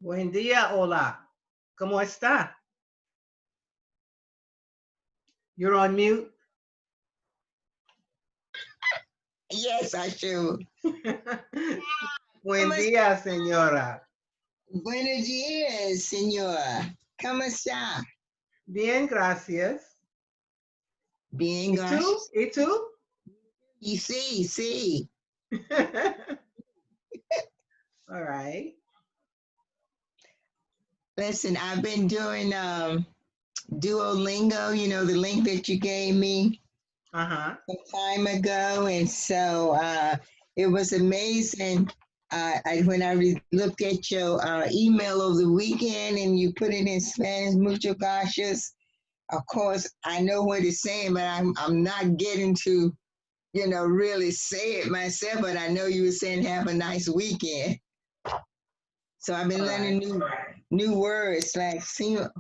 Buen día, hola. ¿Cómo está? You're on mute. Yes, I do. Buen día, señora. Buenos dias, señora. ¿Cómo está? Bien, gracias. Bien, ¿Y tú? gracias. ¿Y tú? You see. All right. Listen, I've been doing Duolingo, the link that you gave me Uh-huh. some time ago. And so it was amazing. When I looked at your email over the weekend and you put it in Spanish, muchas gracias. Of course, I know what it's saying, but I'm not getting to really say it myself, but I know you were saying have a nice weekend. So I've been All learning right. new words like So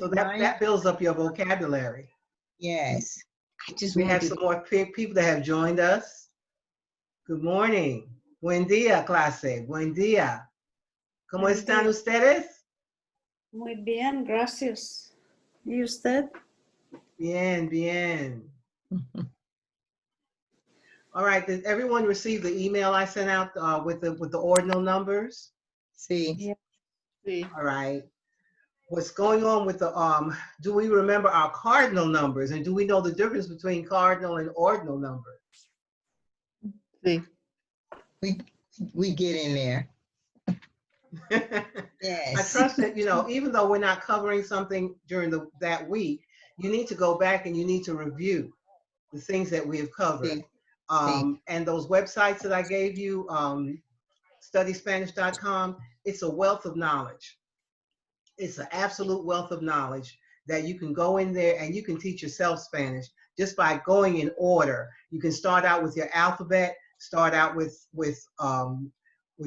that builds up your vocabulary. yes. I just We have wanted some more people that have joined us. Good morning. Buen día, clase. Buen día. ¿Cómo Buen están día. ustedes? Muy bien, gracias. ¿Y usted? Bien, bien. All right. Did everyone receive the email I sent out with the ordinal numbers? see. Yeah. Sí. All right. What's going on with the do we remember our cardinal numbers, and do we know the difference between cardinal and ordinal numbers? Sí. We get in there. I Yes. trust that, even though we're not covering something during that week, you need to go back and you need to review the things that we have covered. See. And those websites that I gave you, studyspanish.com, it's a wealth of knowledge. It's an absolute wealth of knowledge that you can go in there and you can teach yourself Spanish just by going in order. You can start out with your alphabet, start out with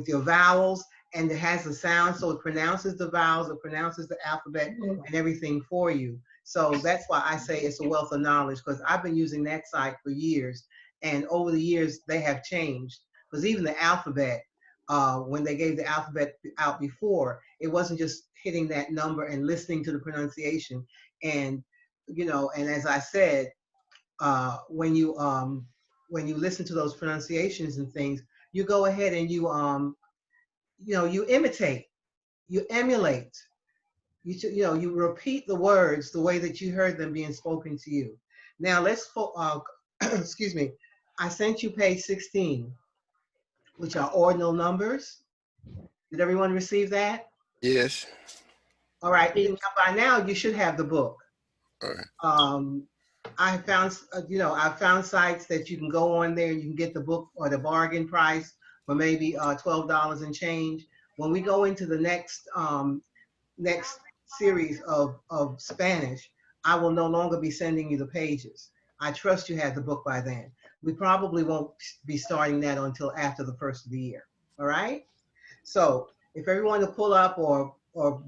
your vowels, and it has the sound, so it pronounces the vowels, it pronounces the alphabet and everything for you. So that's why I say it's a wealth of knowledge, because I've been using that site for years, and over the years they have changed. Because even the alphabet, when they gave the alphabet out before, it wasn't just hitting that number and listening to the pronunciation. And and as I said, when you listen to those pronunciations and things, you go ahead and you imitate, you emulate, you repeat the words the way that you heard them being spoken to you. Now let's excuse me. I sent you page 16, which are ordinal numbers. Did everyone receive that? Yes. All right. Yes. By now you should have the book. All right. I found sites that you can go on there. You can get the book or the bargain price for maybe $12 and change. When we go into the next series of Spanish, I will no longer be sending you the pages. I trust you have the book by then. We probably won't be starting that until after the first of the year. All right. So if everyone will pull up or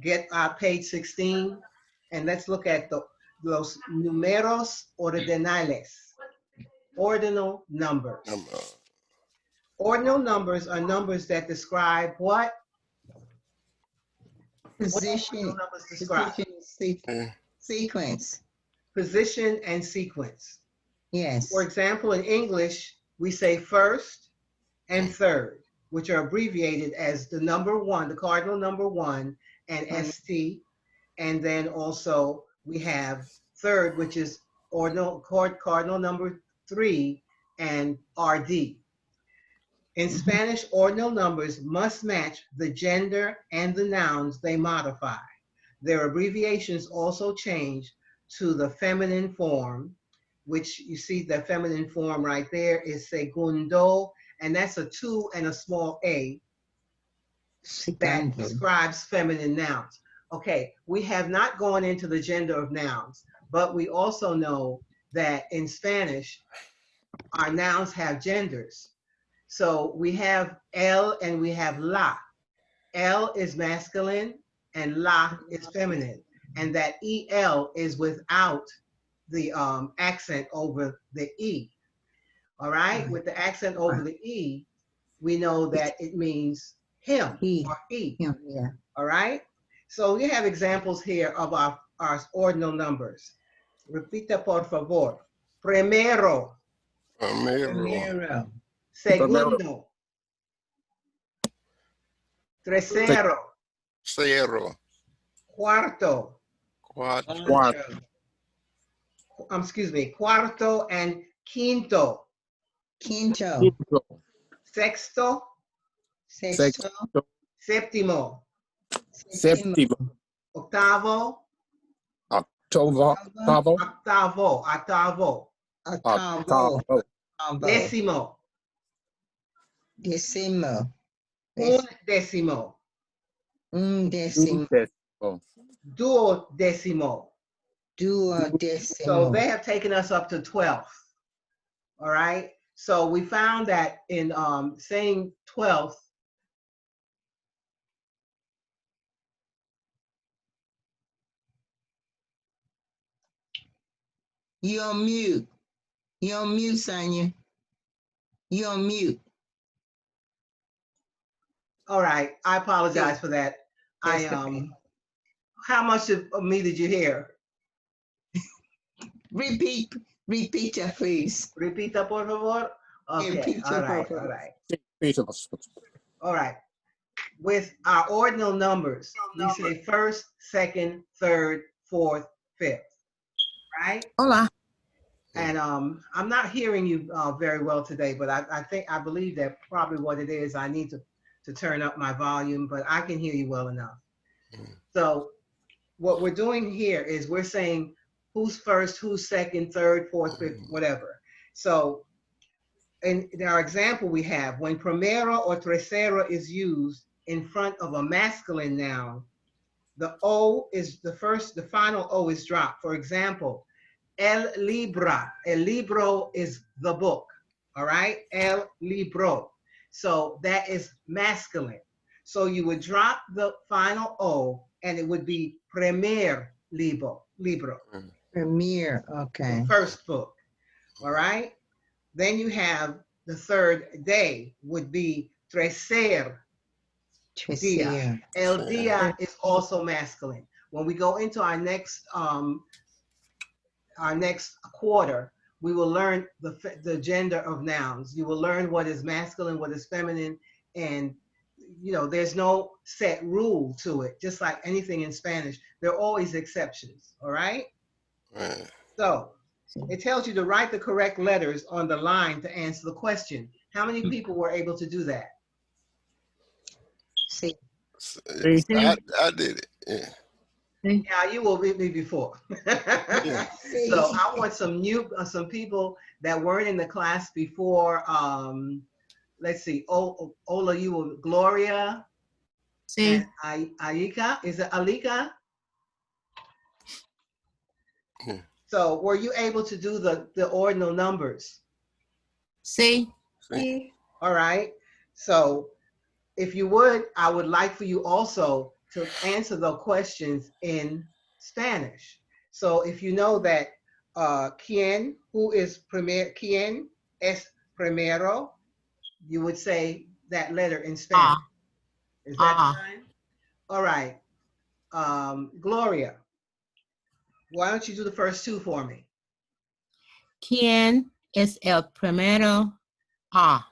get page 16, and let's look at los números ordinales, ordinal numbers. Ordinal numbers are numbers that describe what? Position. What numbers describe? Sequence. Position and sequence. Yes. For example, in English, we say first and third, which are abbreviated as the number one, the cardinal number one, and ST. And then also we have third, which is cardinal number 3, and RD. In Spanish, ordinal numbers must match the gender and the nouns they modify. Their abbreviations also change to the feminine form, which you see the feminine form right there is segundo, and that's a 2 and a small a that describes feminine nouns. Okay, we have not gone into the gender of nouns, but we also know that in Spanish, our nouns have genders. So we have el and we have la. El is masculine and la is feminine. And that el is without the accent over the e. All right, with the accent over the e, we know that it means him He. or he. Him, yeah. All right. So we have examples here of our ordinal numbers. Repita por favor. Primero, Primero. segundo, tercero, Cero. cuarto, Cuatro. excuse me, cuarto and quinto, Quinto. sexto, Sexto. séptimo, Séptimo. octavo, Octavo. octavo, Octavo. décimo, Decimo. undécimo, Undécimo. duodécimo. So Duodécimo. they have taken us up to 12. All right. So we found that in saying 12th, You're on mute. You're on mute, Sonia. You're on mute. all right. I apologize for that. That's okay. How much of me did you hear? Repeat that, please. Repita, por favor. Okay. Repeat All your right. purpose. All right. All right. With our ordinal numbers, we say first, second, third, fourth, fifth. Right? Hola. And I'm not hearing you very well today, but I believe that probably what it is, I need to turn up my volume, but I can hear you well enough. So what we're doing here is we're saying who's first, who's second, third, fourth, fifth, whatever. So in our example we have, when primero or tercero is used in front of a masculine noun, the O is the final O is dropped. For example, el libro is the book, all right? El libro. So that is masculine. So you would drop the final O and it would be primer libro. Premier, okay. The first book, all right? Then you have the third day would be tercer dia. El dia is also masculine. When we go into our next quarter, we will learn the gender of nouns. You will learn what is masculine, what is feminine, and there's no set rule to it. Just like anything in Spanish, there are always exceptions, all right? So it tells you to write the correct letters on the line to answer the question. How many people were able to do that? See. I did it. Yeah. Yeah, you were with me before. So I want some people that weren't in the class before. Let's see. Ola, you were Gloria. Sí. And Aika. Is it Alika? So were you able to do the ordinal numbers? Sí. Sí. All right. So if you would, I would like for you also to answer the questions in Spanish. So if you know that quien, who is quien es primero, you would say that letter in Spanish. Is that fine? All right. Gloria, why don't you do the first two for me? ¿Quién es el primero A?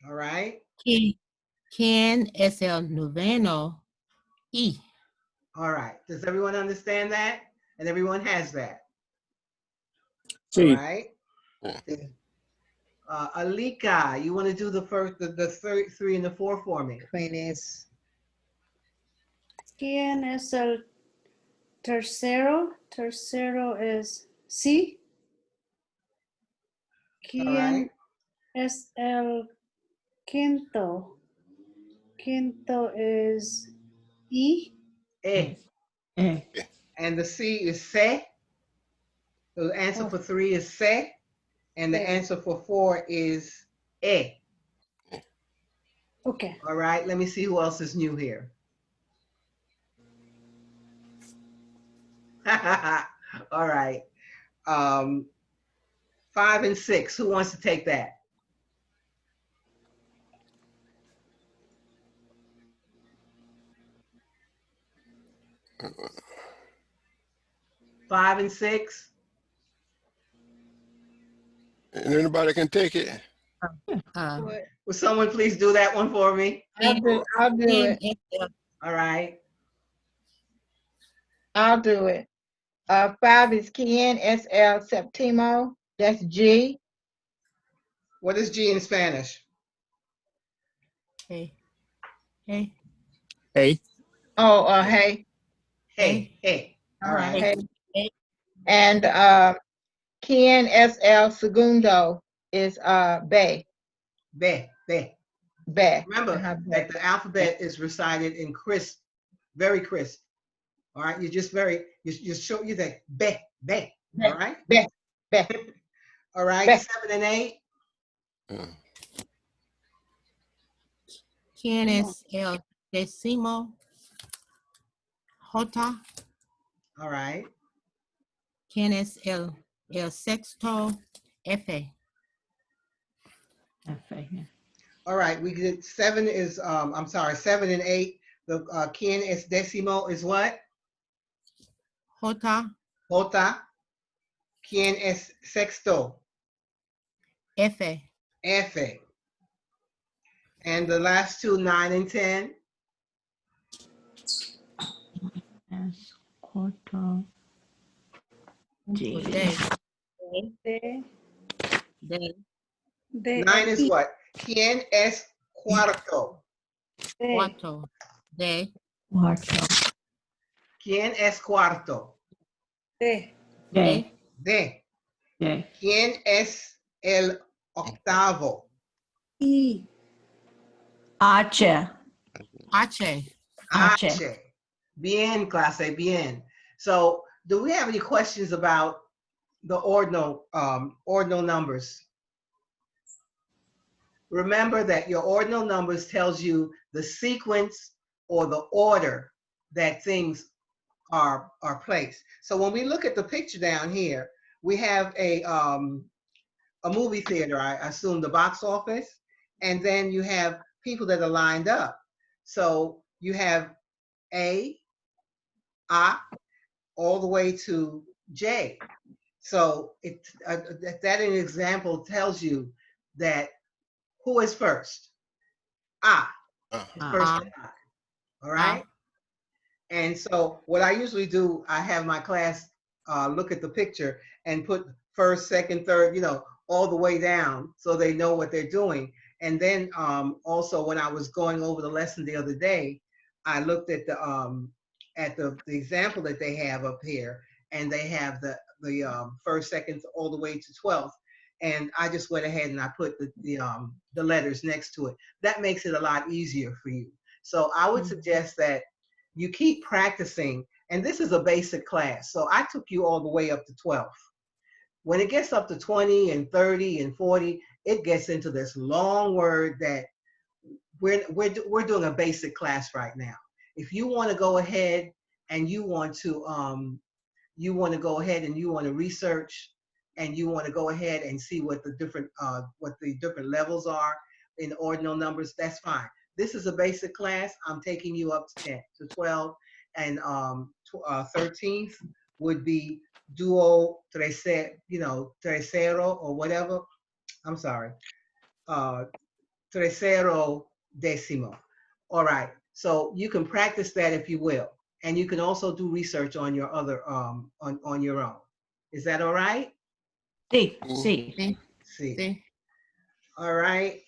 All right. ¿Quién es el noveno I? All right. Does everyone understand that? And everyone has that? Sí. All right. Alika, you want to do the third, three, and the four for me? ¿Quién es el tercero? Tercero es sí. ¿Quién es el quinto? Quinto is I. And the C is se. The answer for three is se. And the answer for four is e. Okay. All right. Let me see who else is new here. All right. 5 and 6. Who wants to take that? 5 and 6. And anybody can take it. Uh, Will someone please do that one for me? I'll do it. KNSL, All right. I'll do it. 5 is KNSL Septimo. That's G. What is G in Spanish? hey, hey, Hey, Oh, hey. Hey, hey. All right. Hey. hey, And KNSL Segundo is Bay. Be, be. Bay. Remember Bay. that the alphabet is recited in crisp, very crisp. All right. You just show you that be, be. All right. Bay. Bay. All right. Be. 7 and 8. KNSL Decimo, Jota, All right. KNSL El Sexto, F. All right. We did 7 is I'm sorry, 7 and 8. The quien es décimo is what? Jota, Jota. Quien es sexto? F. F. And the last two, 9 and 10. Day, De, day, de, 9 is what? Quien es cuarto? de, cuatro, day, Quien es cuarto? de, day, D. ¿Quién es el octavo? I, H. H. Bien, clase, bien. So, do we have any questions about the ordinal numbers? Remember that your ordinal numbers tells you the sequence or the order that things are placed. So when we look at the picture down here, we have a movie theater, I assume the box office, and then you have people that are lined up. So you have A, all the way to J. So that an example tells you that who is first? First. All right. And so what I usually do, I have my class look at the picture and put first, second, third, all the way down so they know what they're doing. And then also when I was going over the lesson the other day, I looked at the example that they have up here, and they have the first, second, all the way to 12th. And I just went ahead and I put the letters next to it. That makes it a lot easier for you. So I would suggest that you keep practicing, and this is a basic class. So I took you all the way up to 12. When it gets up to 20 and 30 and 40, it gets into this long word that we're doing a basic class right now. If you want to go ahead and you want to go ahead and you want to research and you want to go ahead and see what the different levels are in ordinal numbers, that's fine. This is a basic class. I'm taking you up to 10 to 12, and 13th would be duo, tercero or whatever. I'm sorry, tercero décimo. All right. So you can practice that if you will, and you can also do research on your other on your own. Is that all right? Sí. See. All right.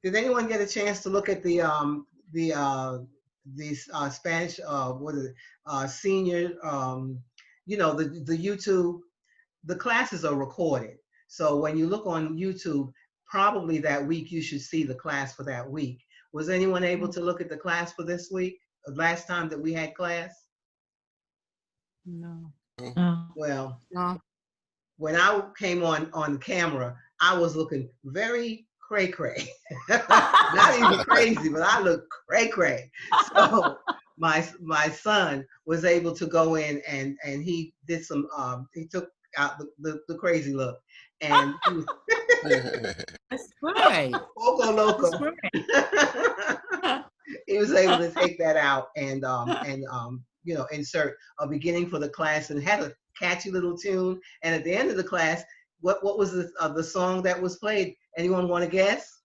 Did anyone get a chance to look at the Spanish senior the YouTube? The classes are recorded, so when you look on YouTube, probably that week you should see the class for that week. Was anyone able to look at the class for this week? Last time that we had class? No. Well, No. when I came on camera, I was looking very cray-cray. Not even crazy, but I look cray-cray. So my son was able to go in and he did some, he took out the crazy look. And he was That's right. Poco Loco. That's right. He was able to take that out and insert a beginning for the class and had a catchy little tune. And at the end of the class, what was the song that was played? Anyone want to guess?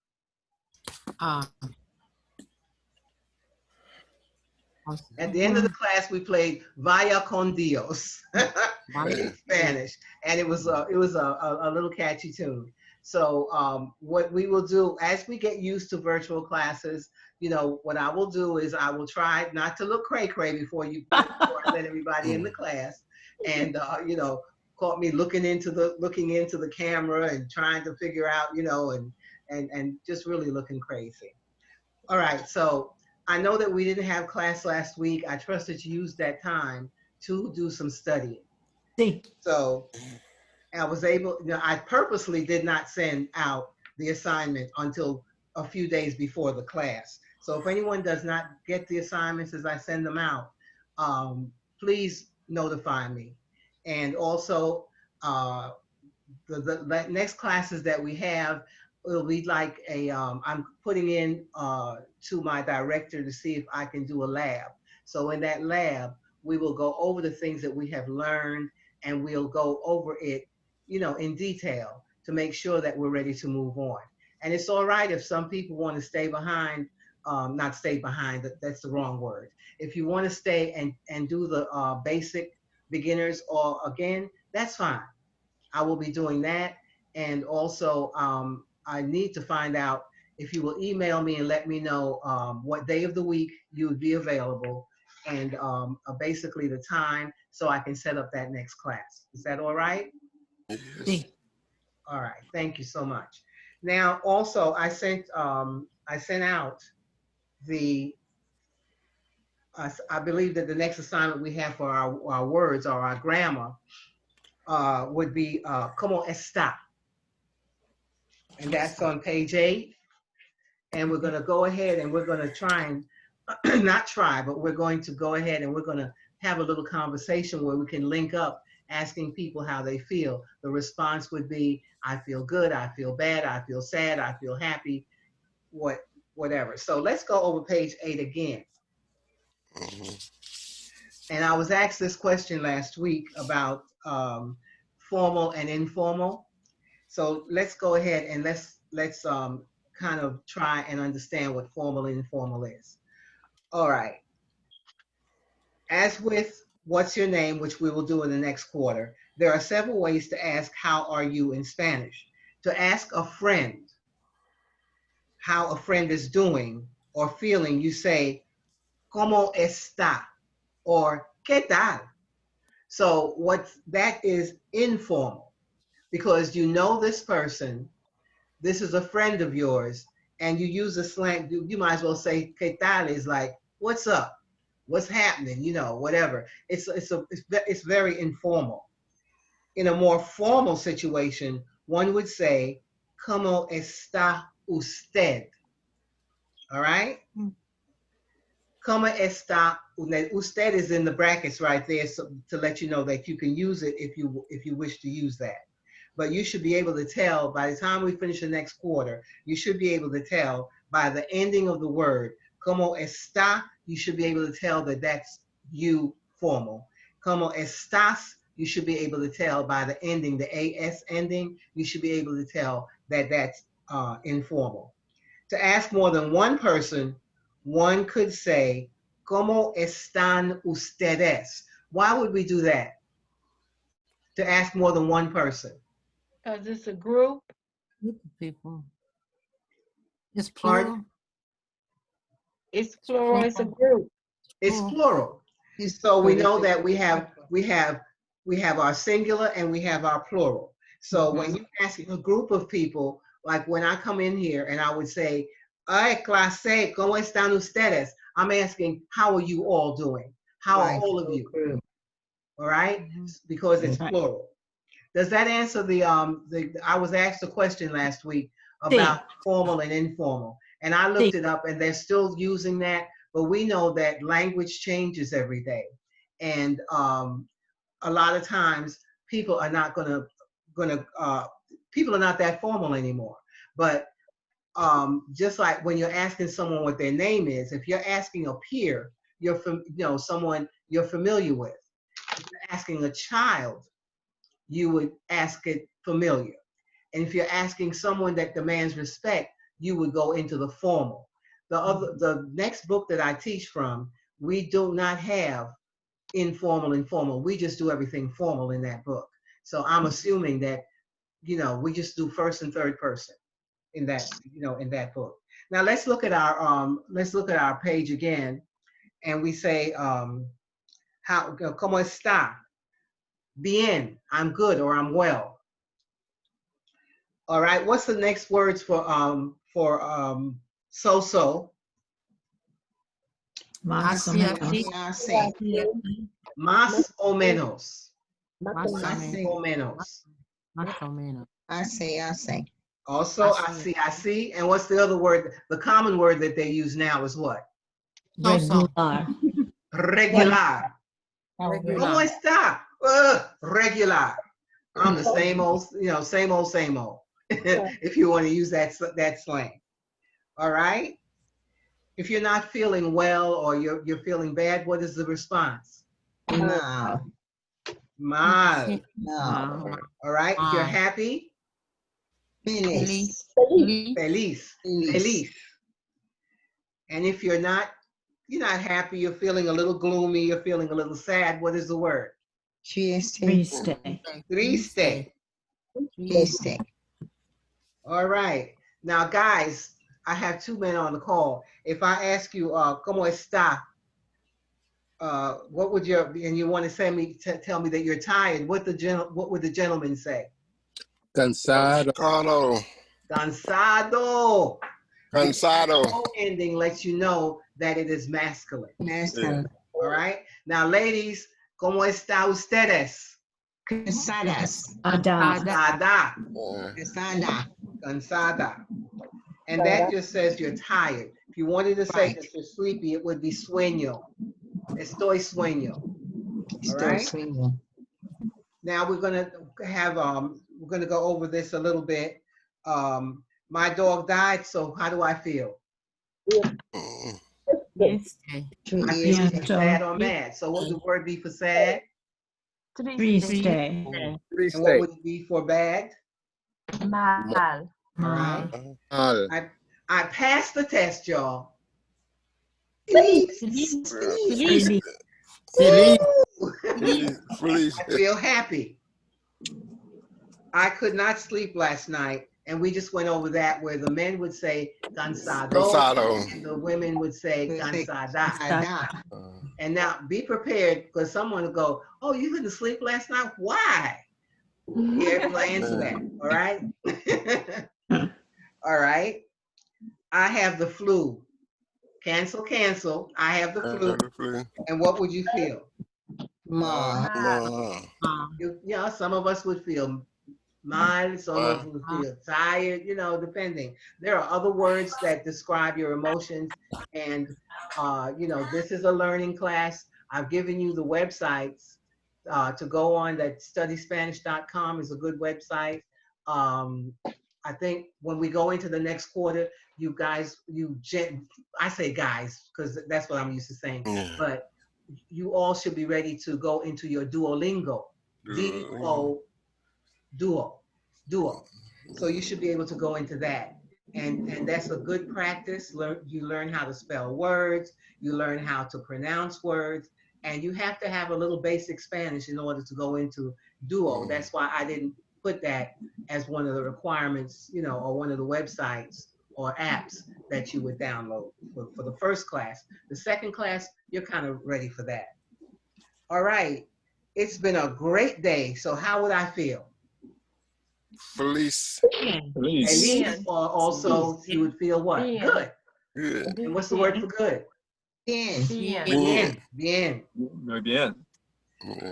At the end of the class, we played Vaya con Dios in Spanish, and it was a little catchy tune. So what we will do as we get used to virtual classes, what I will do is I will try not to look cray-cray before I let everybody in the class, and caught me looking into the camera and trying to figure out, and just really looking crazy. All right, so I know that we didn't have class last week. I trust that you used that time to do some studying. Sí. So I was able, I purposely did not send out the assignment until a few days before the class. So if anyone does not get the assignments as I send them out, please notify me. And also, the next classes that we have will be like I'm putting in to my director to see if I can do a lab. So in that lab, we will go over the things that we have learned, and we'll go over it, in detail to make sure that we're ready to move on. And it's all right if some people want to stay behind, not stay behind, that's the wrong word. If you want to stay and do the basic beginners or again, that's fine. I will be doing that. And also, I need to find out if you will email me and let me know what day of the week you would be available and basically the time so I can set up that next class. Is that all right? Sí. All right, thank you so much. Now, also, I sent out I believe that the next assignment we have for our words or our grammar would be ¿Cómo está? And that's on page 8. And we're going to go ahead and we're going to try and, not try, but we're going to go ahead and we're going to have a little conversation where we can link up asking people how they feel. The response would be, I feel good, I feel bad, I feel sad, I feel happy, whatever. So let's go over page 8 again. And I was asked this question last week about formal and informal. So let's go ahead and let's kind of try and understand what formal and informal is. All right. As with what's your name, which we will do in the next quarter, there are several ways to ask how are you in Spanish. To ask a friend how a friend is doing or feeling, you say, ¿Cómo está? Or ¿Qué tal? So that is informal because you know this person, this is a friend of yours, and you use a slang, you might as well say ¿Qué tal? Is like, what's up? What's happening? Whatever. It's very informal. In a more formal situation, one would say, ¿Cómo está usted? All right? ¿Cómo está? Usted is in the brackets right there so, to let you know that you can use it if you wish to use that. But you should be able to tell by the time we finish the next quarter, you should be able to tell by the ending of the word, ¿Cómo está? You should be able to tell that that's you formal. ¿Cómo estás? You should be able to tell by the ending, the AS ending, you should be able to tell that that's informal. To ask more than one person, one could say, ¿Cómo están ustedes? Why would we do that? To ask more than one person. Because it's a group. Group of people. It's Pardon? plural. It's plural. It's a group. It's plural. So we know that we have our singular and we have our plural. So when you're asking a group of people, like when I come in here and I would say, "Ay, clase, ¿cómo están ustedes?" I'm asking, how are you all doing? How are all of you? All right? Because it's plural. Does that answer I was asked a question last week about formal and informal. And I looked it up and they're still using that, but we know that language changes every day. And a lot of times people are not people are not that formal anymore. But just like when you're asking someone what their name is, if you're asking a peer, someone you're familiar with. If you're asking a child, you would ask it familiar. And if you're asking someone that demands respect, you would go into the formal. The next book that I teach from, we do not have informal. We just do everything formal in that book. So I'm assuming that, we just do first and third person in that, in that book. Now let's look at our page again, and we say, ¿Cómo está? Bien, I'm good or I'm well. All right, what's the next words for so-so? Más o Así, menos. así. Más o menos. Más o Así, menos. O menos. Más o menos. así. Also, Así. I see. And what's the other word? The common word that they use now is what? So-so. Regular. ¿Cómo Regular. está? Regular. I'm the same old, same old. If you want to use that slang. All right. If you're not feeling well or you're feeling bad, what is the response? No, Mal. no. All right. If you're Mal. happy, Feliz. feliz. Feliz. And if you're not happy, you're feeling a little gloomy, you're feeling a little sad, what is the word? Triste. Triste. Triste. All right. Now, guys, I have two men on the call. If I ask you, ¿Cómo está? What would and you want to tell me that you're tired, what would the gentleman say? Cansado. Cansado. Cansado. The O ending lets you know that it is masculine. Masculine. All right. Now, ladies, ¿Cómo está ustedes? Cansadas. Cansada. Cansada. Cansada. And that just says you're tired. If you wanted to say Right. that you're sleepy, it would be sueño. Estoy sueño. All right. Swinging. Now we're gonna go over this a little bit. My dog died, so how do I feel? Triste. I feel either sad or mad. So what would the word be for sad? Triste. And what would it be for bad? Mal. All right. Mal. I passed the test, y'all. Feliz. Feliz. Feliz. I feel happy. I could not sleep last night, and we just went over that where the men would say cansado, Cansado. and the women would say cansada. Cansada. And now be prepared because someone will go, "Oh, you couldn't sleep last night? Why?" Here will answer that. All right. All right. I have the flu. Cancel. I have the flu. And what would you feel? Mal. Some of us would feel mild, some of us would feel tired, depending. There are other words that describe your emotions. And, this is a learning class. I've given you the websites to go on. That studyspanish.com is a good website. I think when we go into the next quarter, you guys, I say guys, because that's what I'm used to saying, but you all should be ready to go into your Duolingo. Duo. So you should be able to go into that. And that's a good practice. You learn how to spell words, you learn how to pronounce words, and you have to have a little basic Spanish in order to go into Duo. That's why I didn't put that as one of the requirements, or one of the websites or apps that you would download for the first class. The second class, you're kind of ready for that. All right. It's been a great day. So how would I feel? Feliz. Feliz, or also you would feel what? Bien. Good. Good. And what's the word for good? Bien. Bien. Bien. Muy bien.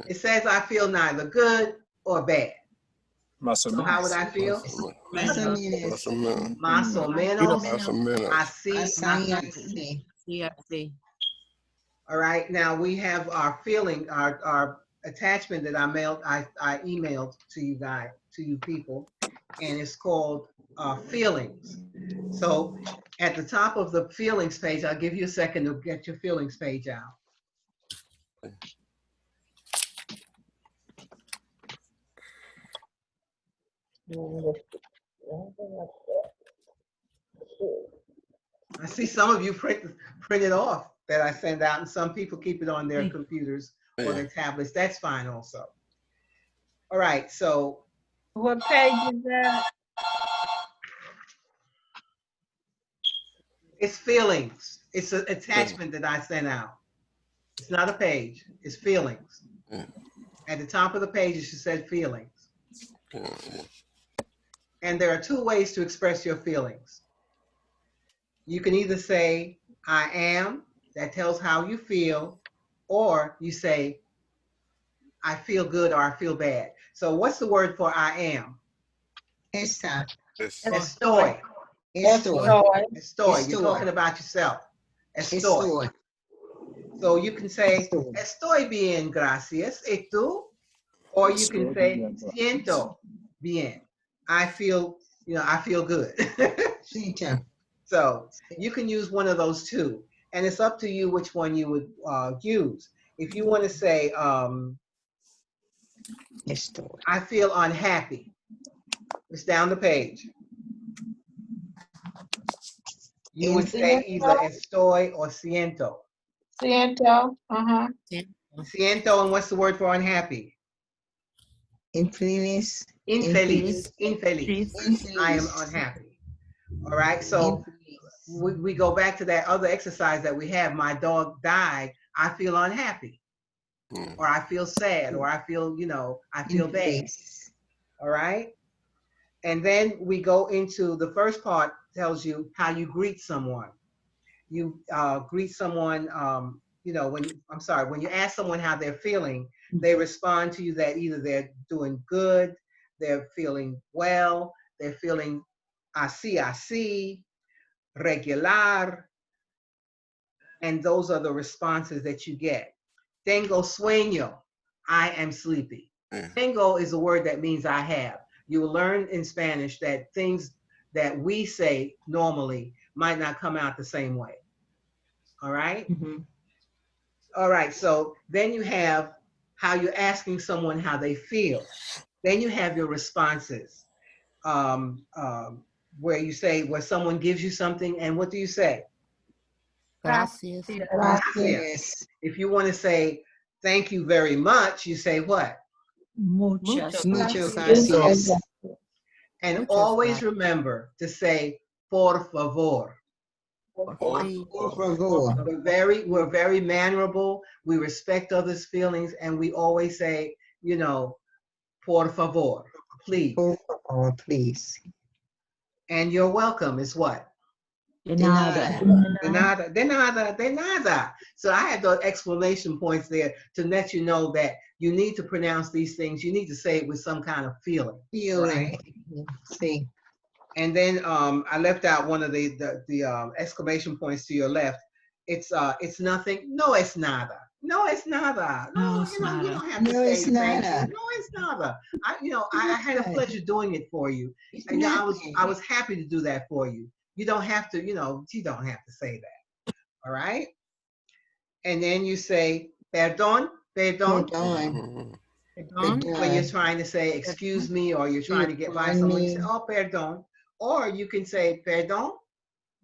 It says I feel neither good or bad. Más o So how would menos. I feel? Más o menos. Más o menos. Más o menos. Así. Sí. All right. Now we have our feeling, our attachment that I emailed to you guys, to you people, and it's called feelings. So at the top of the feelings page, I'll give you a second to get your feelings page out. I see some of you print it off that I send out, and some people keep it on their Sí. computers or Yeah. their tablets. That's fine also. All right, so What page is that? it's feelings. It's an attachment that I sent out. It's not a page. It's feelings. Yeah. At the top of the page, it should say feelings. Yeah. And there are two ways to express your feelings. You can either say, I am, that tells how you feel, or you say, I feel good or I feel bad. So what's the word for I am? Esta. It's Estoy. Estoy. Estoy. You're talking about yourself. Estoy. Estoy. So you can say, Estoy. estoy bien, gracias. ¿Y tú? Or you can say, siento bien. I feel, I feel good. Siento. So you can use one of those two. And it's up to you which one you would use. If you want to say, Estoy. I feel unhappy, it's down the page. You would say either estoy or siento. Siento. Siento, and what's the word for unhappy? Infeliz. Infeliz. Infeliz. I am unhappy. All right, so we go back to that other exercise that we have. My dog died. I feel unhappy, or I feel sad, or I feel, I feel bad. All right, and then we go into the first part. Tells you how you greet someone. You greet someone. When you ask someone how they're feeling, they respond to you that either they're doing good, they're feeling well, they're feeling así, regular, and those are the responses that you get. Tengo sueño, I am sleepy. Tengo is a word that means I have. You will learn in Spanish that things that we say normally might not come out the same way. All right? Mm-hmm. All right, so then you have how you're asking someone how they feel. Then you have your responses, where someone gives you something, and what do you say? Gracias. Gracias. If you want to say thank you very much, you say what? Muchas Muchas gracias. gracias. And Muchas always gracias. remember to say por favor. Por favor. We're very mannerable. We respect others' feelings, and we always say, por favor, please. Por favor, please. And you're welcome is what? De De nada. nada. De nada. So I had those exclamation points there to let you know that you need to pronounce these things. You need to say it with some kind of feeling. Feeling. Right? Sí. And then I left out one of the exclamation points to your left. It's nothing. No, it's nada. No, it's nada. No, No, it's you nada. don't have to No, say it's thank nada. you. No, it's nada. I had a pleasure doing it for you. It's And I nothing. was happy to do that for you. You don't have to, you don't have to say that. All right. And then you say, perdón. Perdón. When you're trying to say, excuse me, or you're trying to get by someone, you say, oh, perdón. Or you can say, perdón,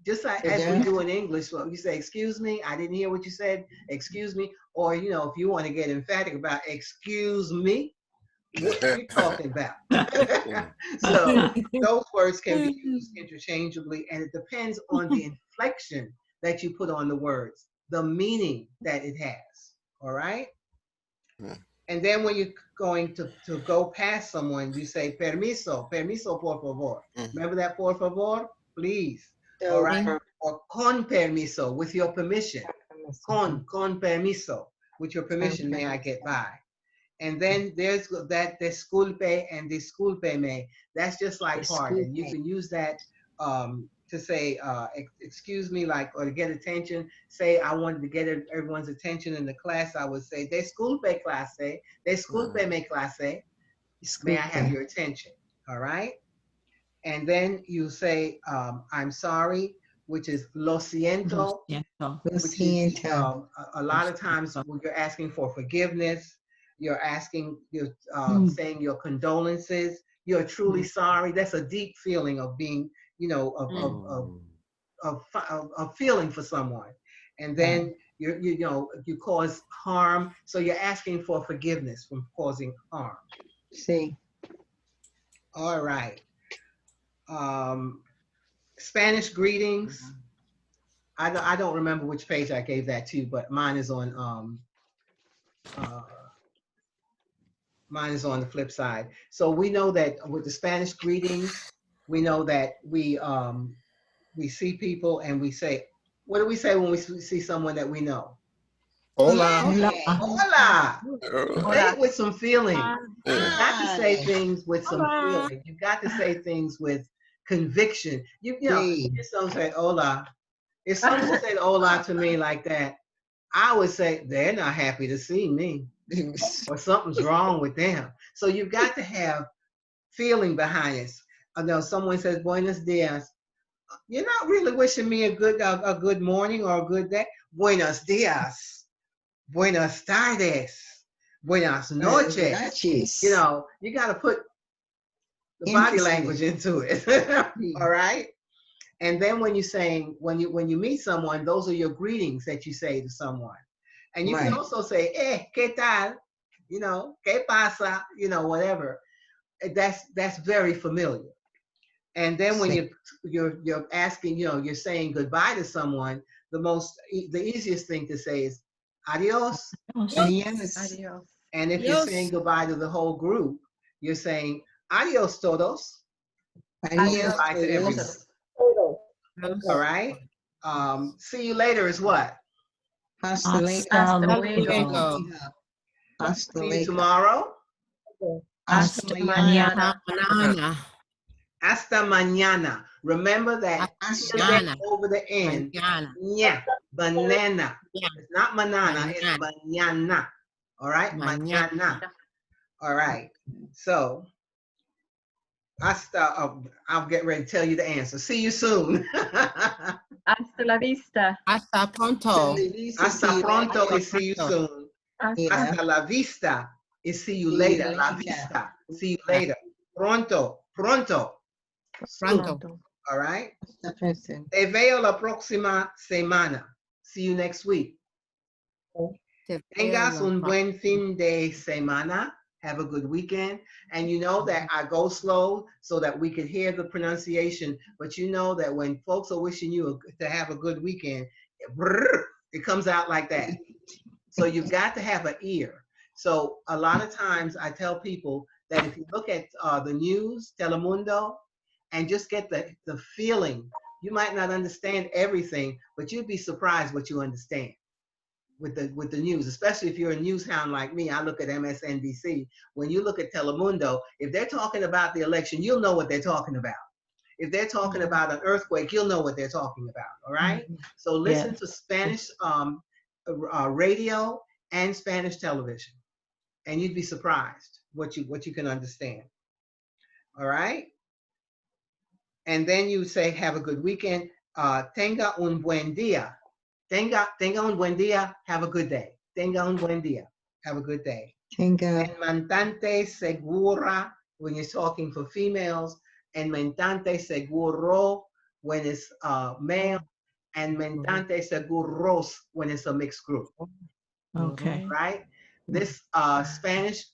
just like as we do in English. So you say, excuse me, I didn't hear what you said, excuse me. Or, if you want to get emphatic about, excuse me, what are you talking about? So those words can be used interchangeably, and it depends on the inflection that you put on the words, the meaning that it has. All right? And then when you're going to go past someone, you say, permiso, por favor. Remember that por favor? Please. All right? Or con permiso, with your permission. Con permiso, with your permission, may I get by? And then there's that disculpe and discúlpeme. That's just like pardon. You can use that to say, excuse me, or to get attention. Say, I wanted to get everyone's attention in the class. I would say, disculpe clase, discúlpeme clase. May I have your attention? All right. And then you say, I'm sorry. which is lo siento, Siento. Lo which is siento. a lot of times when you're asking for forgiveness, you're saying your condolences, you're truly sorry. That's a deep feeling of being, of feeling for someone. And then you cause harm, so you're asking for forgiveness from causing harm. Sí. All right. Spanish greetings. I don't remember which page I gave that to, but mine is on the flip side. So we know that with the Spanish greetings, we know that we see people and we say, what do we say when we see someone that we know? Hola. Hola. Say it with some feeling. You Yeah. got to say things with some feeling. You got to say things with conviction. You just don't say hola. If someone said hola to me like that, I would say they're not happy to see me, or something's wrong with them. So you've got to have feeling behind it. I know someone says buenos dias. You're not really wishing me a good morning or a good day. Buenos dias. Buenas tardes. Buenas noches. You got to put the body language into it. All right. And then when you meet someone, those are your greetings that you say to someone. And you can also say, ¿qué tal? ¿Qué pasa? Whatever. That's very familiar. And then when you're asking, you're saying goodbye to someone, the easiest thing to say is adios. Adios. And if you're saying goodbye to the whole group, you're saying adios todos. Adios. Goodbye to everyone. All right. See you later is what? Hasta Hasta luego. Hasta See you luego. tomorrow. Hasta mañana. Mañana. Hasta mañana. Remember that Mañana. over the end. Mañana. Yeah. Banana. Yeah. It's not manana. It's mañana. All right. Mañana. All right. So I'll get ready to tell you the answer. See you soon. Hasta la vista. Hasta pronto. Hasta pronto is see you soon. Yeah. Hasta la vista is see you See you later. La later. vista. See you later. Pronto. Pronto. Pronto. All right. Hasta present. Te veo la próxima semana. See you next week. Te Tengas veo un la buen fin de semana. Have a good weekend. And you know that I go slow so that we could hear the pronunciation. But you know that when folks are wishing you to have a good weekend, it comes out like that. So you've got to have an ear. So a lot of times I tell people that if you look at the news, Telemundo, and just get the feeling, you might not understand everything, but you'd be surprised what you understand with the news, especially if you're a news hound like me. I look at MSNBC. When you look at Telemundo, if they're talking about the election, you'll know what they're talking about. If they're talking about an earthquake, you'll know what they're talking about. All right. So listen to Spanish radio and Spanish television, and you'd be surprised what you can understand. All right. And then you say, have a good weekend. Tenga un buen día. Tenga un buen día. Have a good day. Tenga un buen día. Have a good day. Tenga. En mantante segura when you're talking for females. En mentante seguro when it's male. And mentante seguros when it's a mixed group. Okay. Right? This Spanish,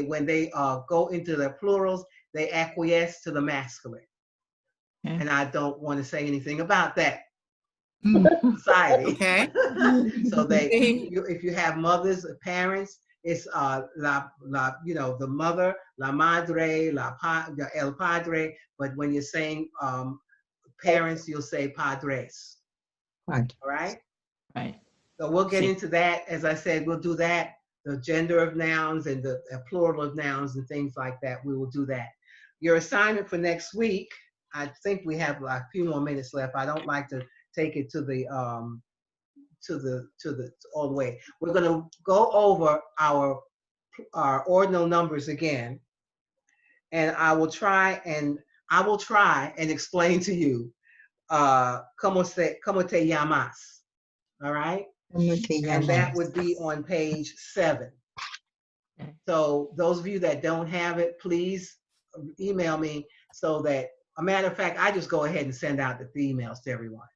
when they go into the plurals, they acquiesce to the masculine. Okay. And I don't want to say anything about that society. Okay. So if you have mothers, parents, it's the mother, la madre, el padre. But when you're saying parents, you'll say padres. Right. All right. Right. So we'll get into that. As I said, we'll do that. The gender of nouns and the plural of nouns and things like that. We will do that. Your assignment for next week, I think we have a few more minutes left. I don't like to take it to the all the way. We're going to go over our ordinal numbers again, and I will try and explain to you Como te llamas? All right? And that would be on page 7. Okay. So those of you that don't have it, please email me so that, a matter of fact, I just go ahead and send out the emails to everyone.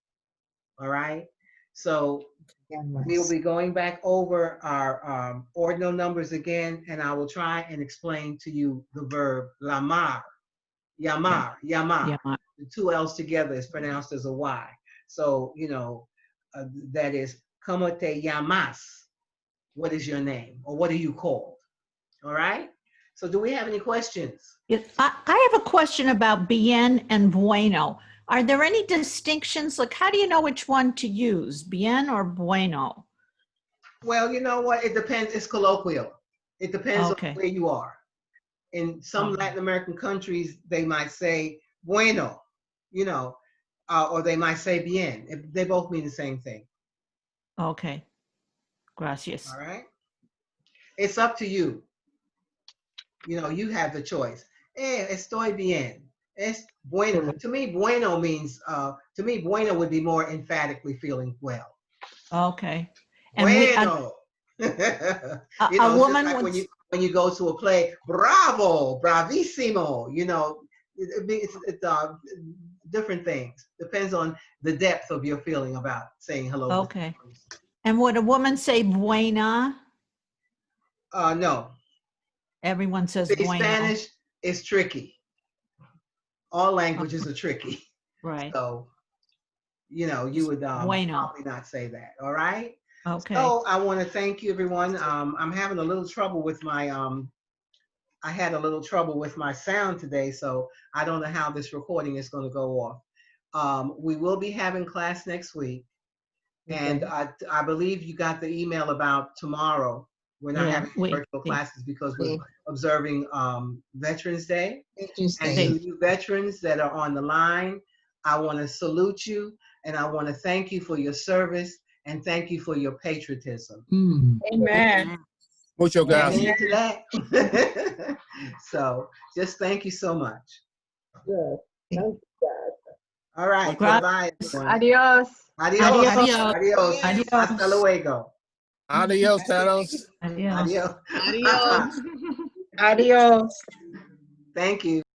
All right? So we will be going back over our ordinal numbers again, and I will try and explain to you the verb llamar, llamar. Yeah. The 2 L's together is pronounced as a Y. So, that is, ¿Cómo te llamas? What is your name? Or what are you called? All right? So do we have any questions? Yes, I have a question about bien and bueno. Are there any distinctions? Like, how do you know which one to use, bien or bueno? Well, you know what? It depends. It's colloquial. It depends Okay. on where you are. In some Latin American countries, they might say bueno, or they might say bien. They both mean the same thing. Okay. Gracias. All right? It's up to you. You have the choice. Estoy bien. Es bueno. To me, bueno would be more emphatically feeling well. Okay. And Bueno. a It's woman just like would, when you go to a play, bravo, bravissimo, it's different things. Depends on the depth of your feeling about saying hello. to Okay. someone. And would a woman say buena? No. Everyone says See, bueno. Spanish is tricky. All languages are tricky. Right. So, you would Bueno. probably not say that. All right. Okay. So I want to thank you, everyone. I'm having a little trouble with my I had a little trouble with my sound today, so I don't know how this recording is going to go off. We will be having class next week, and I believe you got the email about tomorrow. We're not having virtual classes because we're observing Veterans Day. And to you veterans that are on the line, I want to salute you, and I want to thank you for your service, and thank you for your patriotism. Amen. Mucho Amen gracias. to that. So just thank you so much. All right. Bye. Adios. Adios. Adios. Adios. Adios. Hasta luego. Adios, Taros. Adios. Adios. Adios. Adios. Thank you.